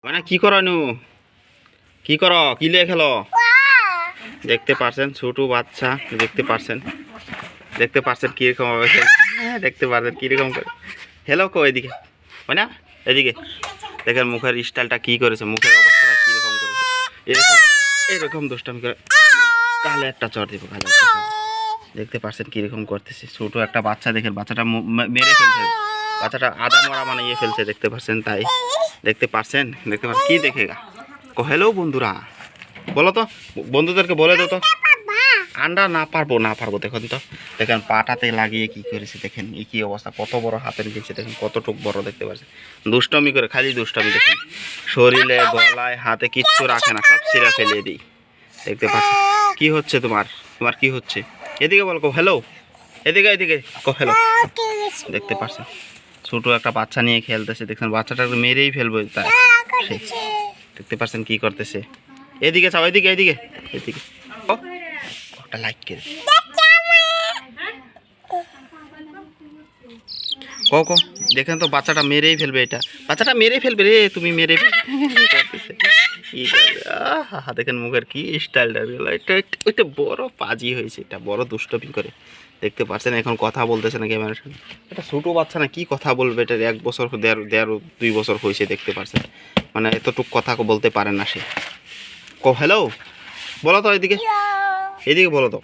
মানে কি করো নু কি করো কি লিয়ে খেলো দেখতে পারছেন ছোট বাচ্চা দেখতে পারছেন কিরকম ভাবে দেখতে পারছেন কিরকম করে হেলো কো এদিকে হয় না এদিকে দেখেন মুখের স্টাইলটা কি করেছে মুখের অবস্থাটা কিরকম করেছে এরকম এরকম দুষ্টামি করে তাহলে একটা চড় দিব ভালো দেখতে পারছেন কিরকম করতেছে ছোট একটা বাচ্চা দেখেন বাচ্চাটা মেরে ফেলছে বাচ্চাটা আদা মরা মানে ইয়ে ফেলছে দেখতে পারছেন তাই দেখতে পারছেন কি দেখেগা কো হ্যালো বন্ধুরা বলো তো বন্ধুদেরকে বলে দাও তো আন্ডা না পারবো দেখুন তো দেখেন পাটাতে লাগিয়ে কি করেছে দেখেন এই কি অবস্থা কত বড় হাতের নিচে দেখেন কতটুক বড় দেখতে পাচ্ছেন দুষ্টমি করে খালি দুষ্টমি দেখেন শরীরে গলায় হাতে কিচ্ছু রাখে না সব ছিঁড়া ফেলিয়ে দিই দেখতে পাচ্ছেন কি হচ্ছে তোমার কি হচ্ছে এদিকে বলো কো হ্যালো এদিকে কো হ্যালো দেখতে পাচ্ছেন ছোট একটা বাচ্চা নিয়ে খেলতেছে দেখছেন বাচ্চাটাকে মেরেই ফেলবো তাই দেখতে পাচ্ছেন কি করতেছে এদিকে চাও এদিকে একটা লাইক করে কো দেখেন তো বাচ্চাটা মেরেই ফেলবে এটা বাচ্চাটা মেরে ফেলবে রে তুমি মেরে দেখেন মুখের কি স্টাইলটা এটা ওইটা বড় পাজি হয়েছে এটা বড় দুষ্টমি করে দেখতে পাচ্ছেন এখন কথা বলতেছে না ক্যামেরার সামনে এটা ছোট বাচ্চা না কি কথা বলবে এটা 1 বছর 2 বছর হয়েছে দেখতে পাচ্ছেন মানে এতটুক কথা বলতে পারে না সে কো হ্যালো বলো তো এদিকে বলো তো